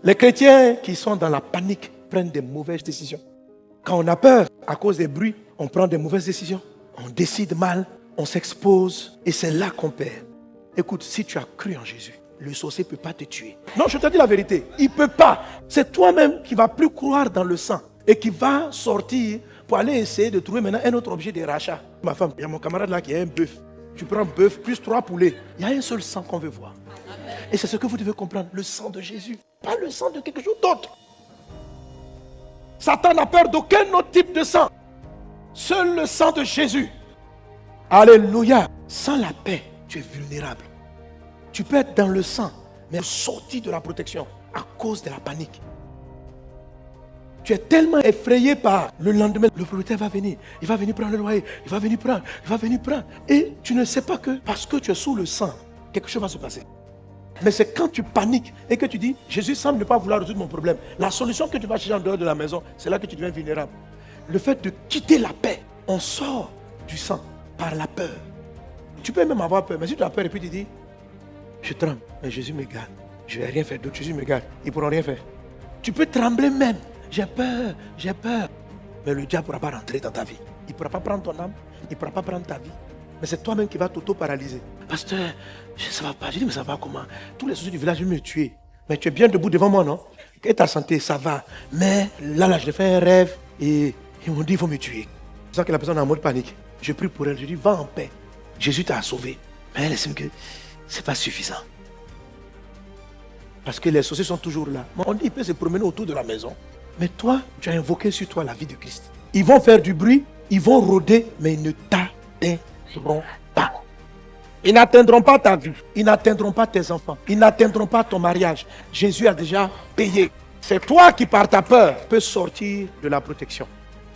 Les chrétiens qui sont dans la panique prennent des mauvaises décisions. Quand on a peur, à cause des bruits, on prend des mauvaises décisions. On décide mal, on s'expose et c'est là qu'on perd. Écoute, si tu as cru en Jésus, le sorcier ne peut pas te tuer. Non, je te dis la vérité, il ne peut pas. C'est toi-même qui ne vas plus croire dans le sang et qui va sortir pour aller essayer de trouver maintenant un autre objet de rachat. Ma femme, il y a mon camarade là qui a un bœuf. Tu prends un bœuf plus 3 poulets. Il y a un seul sang qu'on veut voir. Et c'est ce que vous devez comprendre, le sang de Jésus, pas le sang de quelque chose d'autre. Satan n'a peur d'aucun autre type de sang. Seul le sang de Jésus. Alléluia. Sans la paix, tu es vulnérable. Tu peux être dans le sang, mais sorti de la protection à cause de la panique. Tu es tellement effrayé par le lendemain. Le propriétaire va venir. Il va venir prendre le loyer. Il va venir prendre. Et tu ne sais pas que parce que tu es sous le sang, quelque chose va se passer. Mais c'est quand tu paniques et que tu dis, Jésus semble ne pas vouloir résoudre mon problème. La solution que tu vas chercher en dehors de la maison, c'est là que tu deviens vulnérable. Le fait de quitter la paix, on sort du sang par la peur. Tu peux même avoir peur, mais si tu as peur et puis tu dis, je tremble, mais Jésus me garde. Je ne vais rien faire d'autre, Jésus me garde. Ils ne pourront rien faire. Tu peux trembler même. J'ai peur. Mais le diable ne pourra pas rentrer dans ta vie. Il ne pourra pas prendre ton âme, il ne pourra pas prendre ta vie. Mais c'est toi-même qui vas t'auto-paralyser. Pasteur, ça ne va pas. Je dis, mais ça va comment? Tous les sociétés du village veulent me tuer. Mais tu es bien debout devant moi, non? Et ta santé, ça va. Mais là, j'ai fait un rêve et ils m'ont dit, il faut me tuer. Je sens que la personne est en mode panique. Je prie pour elle, je dis, va en paix. Jésus t'a sauvé. Mais elle estime que ce n'est pas suffisant. Parce que les sorciers sont toujours là. On dit, il peut se promener autour de la maison. Mais toi, tu as invoqué sur toi la vie de Christ. Ils vont faire du bruit, ils vont rôder, mais ils ne t'atteindront pas. Ils n'atteindront pas ta vie. Ils n'atteindront pas tes enfants. Ils n'atteindront pas ton mariage. Jésus a déjà payé. C'est toi qui, par ta peur, peux sortir de la protection.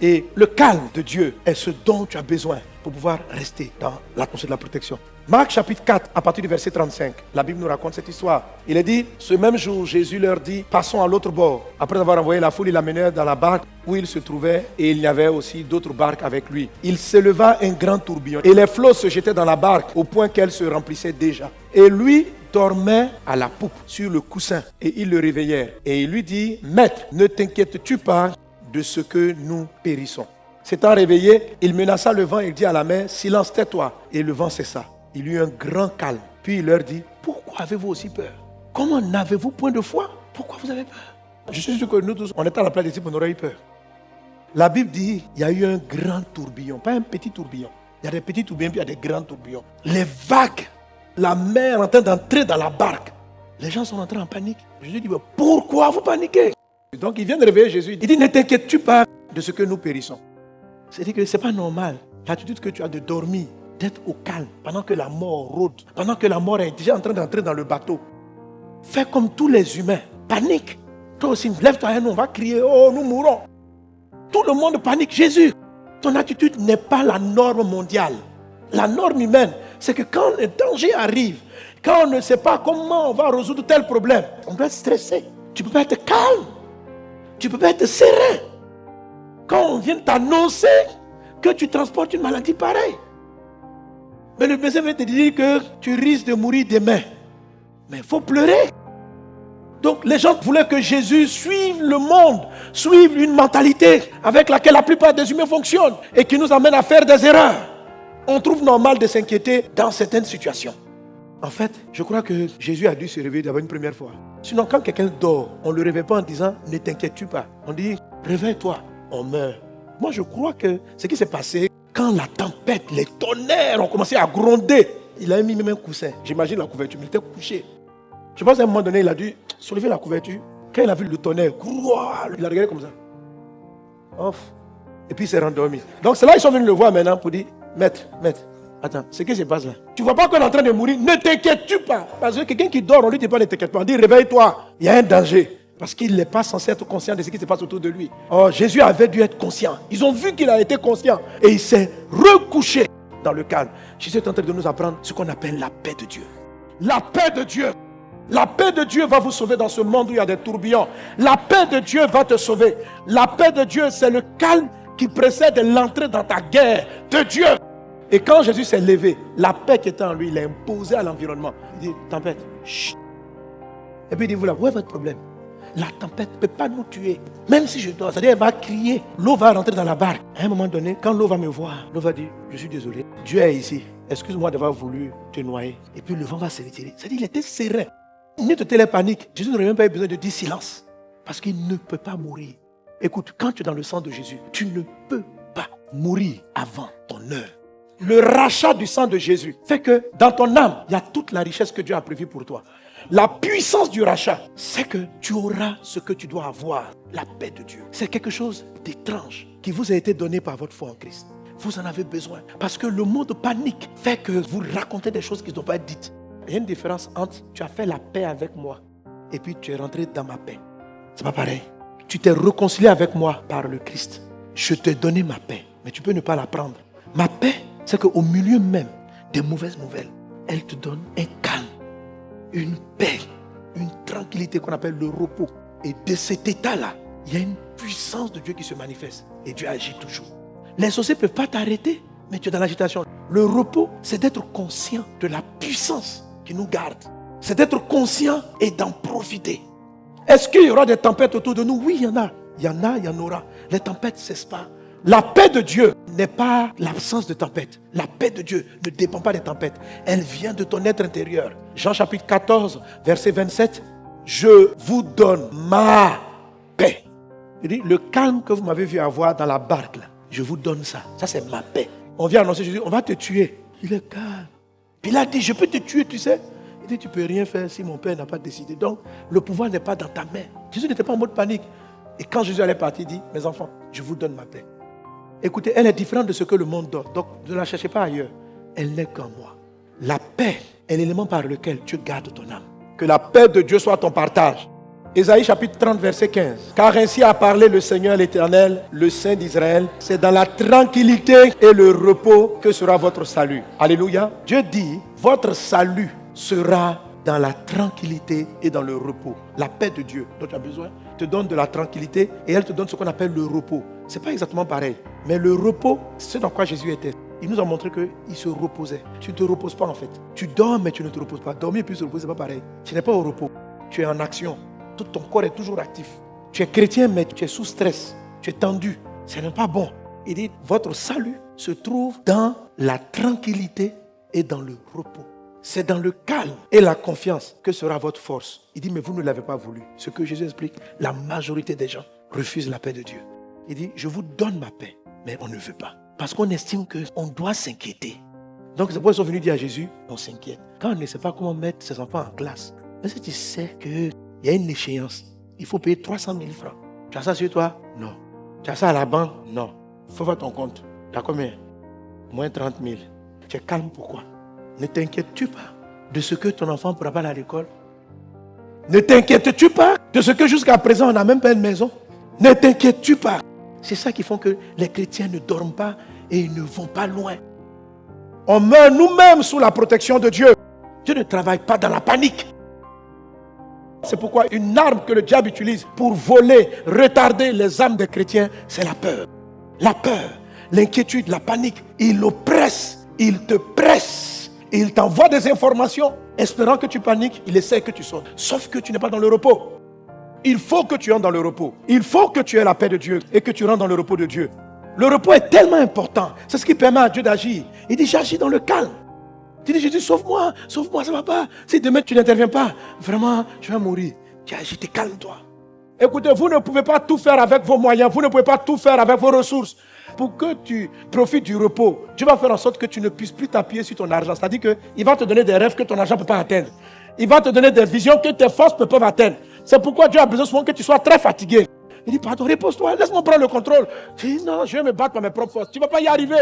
Et le calme de Dieu est ce dont tu as besoin pour pouvoir rester dans l'atmosphère de la protection. Marc chapitre 4, à partir du verset 35, la Bible nous raconte cette histoire. Il est dit, ce même jour, Jésus leur dit, passons à l'autre bord. Après avoir envoyé la foule, ils l'amenèrent dans la barque où il se trouvait et il y avait aussi d'autres barques avec lui. Il s'éleva un grand tourbillon et les flots se jetaient dans la barque au point qu'elle se remplissait déjà. Et lui dormait à la poupe sur le coussin et ils le réveillèrent. Et il lui dit, Maître, ne t'inquiètes-tu pas de ce que nous périssons? S'étant réveillé, il menaça le vent et dit à la mer, silence, tais-toi. Et le vent cessa. Il eut un grand calme. Puis il leur dit, pourquoi avez-vous aussi peur? Comment n'avez-vous point de foi? Pourquoi vous avez peur? Je suis sûr que nous tous, on était à la place des types, on aurait eu peur. La Bible dit, il y a eu un grand tourbillon, pas un petit tourbillon. Il y a des petits tourbillons, puis il y a des grands tourbillons. Les vagues, la mer en train d'entrer dans la barque. Les gens sont entrés en panique. Jésus dit, pourquoi vous paniquez? Donc il vient de réveiller Jésus. Il dit, ne t'inquiètes-tu pas de ce que nous périssons? C'est-à-dire que ce n'est pas normal. L'attitude que tu as de dormir, d'être au calme, pendant que la mort rôde, pendant que la mort est déjà en train d'entrer dans le bateau. Fais comme tous les humains. Panique. Toi aussi, lève-toi et nous, on va crier, oh, nous mourrons. Tout le monde panique. Jésus, ton attitude n'est pas la norme mondiale. La norme humaine, c'est que quand le danger arrive, quand on ne sait pas comment on va résoudre tel problème, on doit être stressé. Tu ne peux pas être calme. Tu ne peux pas être serein. Quand on vient t'annoncer que tu transportes une maladie pareille. Mais le médecin vient te dire que tu risques de mourir demain. Mais il faut pleurer. Donc les gens voulaient que Jésus suive le monde, suive une mentalité avec laquelle la plupart des humains fonctionnent et qui nous amène à faire des erreurs. On trouve normal de s'inquiéter dans certaines situations. En fait, je crois que Jésus a dû se réveiller d'abord une première fois. Sinon, quand quelqu'un dort, on ne le réveille pas en disant « Ne t'inquiète-tu pas ». On dit « Réveille-toi ». On meurt. Moi, je crois que ce qui s'est passé, quand la tempête, les tonnerres ont commencé à gronder, il a mis même un coussin. J'imagine la couverture, mais il était couché. Je pense qu'à un moment donné, il a dû soulever la couverture. Quand il a vu le tonnerre, il a regardé comme ça. Off. Et puis il s'est rendormi. Donc c'est là qu'ils sont venus le voir maintenant pour dire « Maître, attends, ce qui se passe là. Tu ne vois pas qu'on est en train de mourir, ne t'inquiètes-tu pas. Parce que quelqu'un qui dort, on lui dit pas ne t'inquiète pas. On dit réveille-toi, il y a un danger. Parce qu'il n'est pas censé être conscient de ce qui se passe autour de lui. Or, Jésus avait dû être conscient. Ils ont vu qu'il a été conscient. Et il s'est recouché dans le calme. Jésus est en train de nous apprendre ce qu'on appelle la paix de Dieu. La paix de Dieu. La paix de Dieu va vous sauver dans ce monde où il y a des tourbillons. La paix de Dieu va te sauver. La paix de Dieu, c'est le calme qui précède l'entrée dans ta guerre de Dieu. Et quand Jésus s'est levé, la paix qui était en lui, il a imposé à l'environnement. Il dit, tempête, chut. Et puis il dit, voilà, où est votre problème? La tempête ne peut pas nous tuer. Même si je dors, c'est-à-dire elle va crier. L'eau va rentrer dans la barque. À un moment donné, quand l'eau va me voir, l'eau va dire, je suis désolé. Dieu est ici. Excuse-moi d'avoir voulu te noyer. Et puis le vent va se retirer. C'est-à-dire qu'il était serein. Ne te telle panique. Jésus n'aurait même pas eu besoin de dire silence. Parce qu'il ne peut pas mourir. Écoute, quand tu es dans le sang de Jésus, tu ne peux pas mourir avant ton heure. Le rachat du sang de Jésus fait que dans ton âme, il y a toute la richesse que Dieu a prévue pour toi. La puissance du rachat, c'est que tu auras ce que tu dois avoir, la paix de Dieu. C'est quelque chose d'étrange qui vous a été donné par votre foi en Christ. Vous en avez besoin. Parce que le monde panique fait que vous racontez des choses qui ne doivent pas être dites. Il y a une différence entre tu as fait la paix avec moi et puis tu es rentré dans ma paix. C'est pas pareil. Tu t'es réconcilié avec moi par le Christ. Je t'ai donné ma paix, mais tu peux ne pas la prendre. Ma paix, c'est qu'au milieu même des mauvaises nouvelles, elle te donne un calme, une paix, une tranquillité qu'on appelle le repos. Et de cet état-là, il y a une puissance de Dieu qui se manifeste. Et Dieu agit toujours. Les sorciers ne peuvent pas t'arrêter, mais tu es dans l'agitation. Le repos, c'est d'être conscient de la puissance qui nous garde. C'est d'être conscient et d'en profiter. Est-ce qu'il y aura des tempêtes autour de nous? Oui, il y en a. Il y en a, il y en aura. Les tempêtes ne cessent pas. La paix de Dieu n'est pas l'absence de tempête. La paix de Dieu ne dépend pas des tempêtes. Elle vient de ton être intérieur. Jean chapitre 14, verset 27. Je vous donne ma paix. Il dit, le calme que vous m'avez vu avoir dans la barque, là, je vous donne ça. Ça, c'est ma paix. On vient annoncer Jésus, on va te tuer. Il est calme. Puis il a dit, je peux te tuer, tu sais. Il dit, tu ne peux rien faire si mon Père n'a pas décidé. Donc, le pouvoir n'est pas dans ta main. Jésus n'était pas en mode panique. Et quand Jésus allait partir, il dit, mes enfants, je vous donne ma paix. Écoutez, elle est différente de ce que le monde donne. Donc, ne la cherchez pas ailleurs. Elle n'est qu'en moi. La paix est l'élément par lequel Dieu garde ton âme. Que la paix de Dieu soit ton partage. Ésaïe chapitre 30, verset 15. Car ainsi a parlé le Seigneur l'Éternel, le Saint d'Israël. C'est dans la tranquillité et le repos que sera votre salut. Alléluia. Dieu dit, votre salut sera dans la tranquillité et dans le repos. La paix de Dieu dont tu as besoin te donne de la tranquillité et elle te donne ce qu'on appelle le repos. Ce n'est pas exactement pareil. Mais le repos, c'est dans quoi Jésus était. Il nous a montré qu'il se reposait. Tu ne te reposes pas en fait. Tu dors mais tu ne te reposes pas. Dormir puis se reposer, ce n'est pas pareil. Tu n'es pas au repos. Tu es en action. Tout ton corps est toujours actif. Tu es chrétien mais tu es sous stress. Tu es tendu. Ce n'est pas bon. Il dit, votre salut se trouve dans la tranquillité et dans le repos. C'est dans le calme et la confiance que sera votre force. Il dit, mais vous ne l'avez pas voulu. Ce que Jésus explique, la majorité des gens refusent la paix de Dieu. Il dit, je vous donne ma paix, mais on ne veut pas. Parce qu'on estime qu'on doit s'inquiéter. Donc c'est pourquoi ils sont venus dire à Jésus, on s'inquiète. Quand on ne sait pas comment mettre ses enfants en classe, est-ce que tu sais qu'il y a une échéance? Il faut payer 300 000 francs. Tu as ça sur toi? Non. Tu as ça à la banque? Non. Il faut voir ton compte. Tu as combien? Moins 30 000. Tu es calme, pourquoi? Ne t'inquiètes-tu pas de ce que ton enfant ne pourra pas aller à l'école? Ne t'inquiètes-tu pas de ce que jusqu'à présent on n'a même pas une maison? Ne t'inquiètes-tu pas? C'est ça qui fait que les chrétiens ne dorment pas et ils ne vont pas loin. On meurt nous-mêmes sous la protection de Dieu. Dieu ne travaille pas dans la panique. C'est pourquoi une arme que le diable utilise pour voler, retarder les âmes des chrétiens, c'est la peur. La peur, l'inquiétude, la panique. Il oppresse, il te presse. Il t'envoie des informations, espérant que tu paniques, il essaie que tu sautes. Sauf que tu n'es pas dans le repos. Il faut que tu entres dans le repos. Il faut que tu aies la paix de Dieu et que tu rentres dans le repos de Dieu. Le repos est tellement important. C'est ce qui permet à Dieu d'agir. Il dit, j'agis dans le calme. Tu dis, Jésus, sauve-moi, ça ne va pas. Si demain tu n'interviens pas, vraiment, je vais mourir. Tu agis, calme-toi. Écoutez, vous ne pouvez pas tout faire avec vos moyens. Vous ne pouvez pas tout faire avec vos ressources. Pour que tu profites du repos, Dieu va faire en sorte que tu ne puisses plus t'appuyer sur ton argent. C'est-à-dire qu'il va te donner des rêves que ton argent ne peut pas atteindre. Il va te donner des visions que tes forces ne peuvent atteindre. C'est pourquoi Dieu a besoin souvent que tu sois très fatigué. Il dit, pardon, repose-toi, laisse-moi prendre le contrôle. Je dis, non, je vais me battre par mes propres forces. Tu ne vas pas y arriver.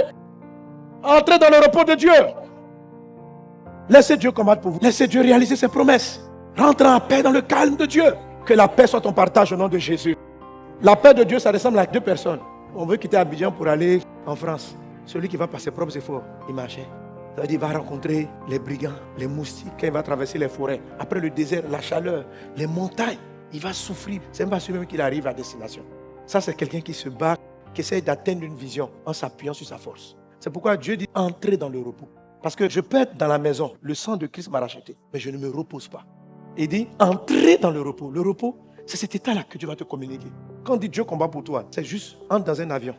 Entrez dans le repos de Dieu. Laissez Dieu combattre pour vous. Laissez Dieu réaliser ses promesses. Rentre en paix dans le calme de Dieu. Que la paix soit ton partage au nom de Jésus. La paix de Dieu, ça ressemble à deux personnes. On veut quitter Abidjan pour aller en France. Celui qui va par ses propres efforts, il marchait. C'est-à-dire, il va rencontrer les brigands, les moustiques, quand il va traverser les forêts. Après le désert, la chaleur, les montagnes, il va souffrir. C'est même pas sûr même qu'il arrive à destination. Ça, c'est quelqu'un qui se bat, qui essaie d'atteindre une vision en s'appuyant sur sa force. C'est pourquoi Dieu dit, entrez dans le repos. Parce que je peux être dans la maison, le sang de Christ m'a racheté, mais je ne me repose pas. Il dit, entrez dans le repos. Le repos, C'est cet état-là que Dieu va te communiquer. Quand on dit Dieu combat pour toi, c'est juste entre dans un avion.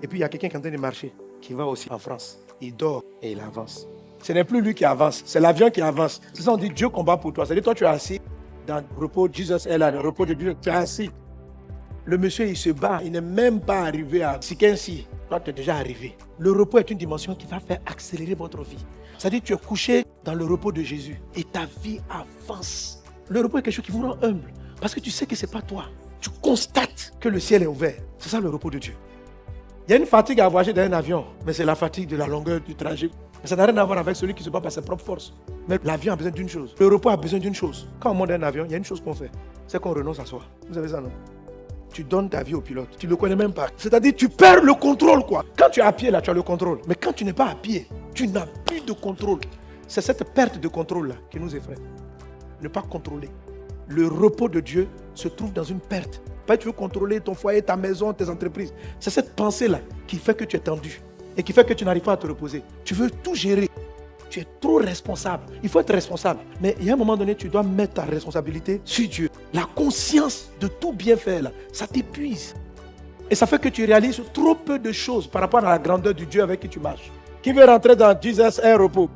Et puis il y a quelqu'un qui est en train de marcher, qui va aussi en France. Il dort et il avance. Ce n'est plus lui qui avance, c'est l'avion qui avance. C'est ça on dit Dieu combat pour toi. C'est-à-dire toi tu es assis dans le repos, Jesus est là, le repos de Dieu, tu es assis. Le monsieur il se bat, il n'est même pas arrivé à Sikensi. Toi tu es déjà arrivé. Le repos est une dimension qui va faire accélérer votre vie. C'est-à-dire que tu es couché dans le repos de Jésus et ta vie avance. Le repos est quelque chose qui vous rend humble parce que tu sais que ce n'est pas toi. Tu constates que le ciel est ouvert. C'est ça le repos de Dieu. Il y a une fatigue à voyager dans un avion, mais c'est la fatigue de la longueur du trajet. Mais ça n'a rien à voir avec celui qui se bat par ses propres forces. Mais l'avion a besoin d'une chose. Le repos a besoin d'une chose. Quand on monte dans un avion, il y a une chose qu'on fait. C'est qu'on renonce à soi. Vous savez ça, non? Tu donnes ta vie au pilote. Tu ne le connais même pas. C'est-à-dire tu perds le contrôle, quoi. Quand tu es à pied, là, tu as le contrôle. Mais quand tu n'es pas à pied, tu n'as plus de contrôle. C'est cette perte de contrôle-là qui nous effraie. Ne pas contrôler. Le repos de Dieu se trouve dans une perte. Pas que tu veux contrôler ton foyer, ta maison, tes entreprises. C'est cette pensée-là qui fait que tu es tendu et qui fait que tu n'arrives pas à te reposer. Tu veux tout gérer. Tu es trop responsable. Il faut être responsable. Mais il y a un moment donné, tu dois mettre ta responsabilité sur Dieu. La conscience de tout bien faire, là, ça t'épuise. Et ça fait que tu réalises trop peu de choses par rapport à la grandeur du Dieu avec qui tu marches. Qui veut rentrer dans Jesus un repos?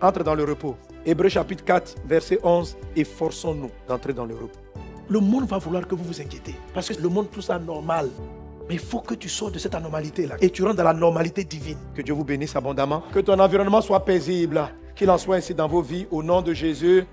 Entre dans le repos. Hébreux chapitre 4, verset 11. Efforçons-nous d'entrer dans le repos. Le monde va vouloir que vous vous inquiétez. Parce que le monde trouve ça normal. Mais il faut que tu sors de cette anormalité-là. Et tu rentres dans la normalité divine. Que Dieu vous bénisse abondamment. Que ton environnement soit paisible. Qu'il en soit ainsi dans vos vies. Au nom de Jésus.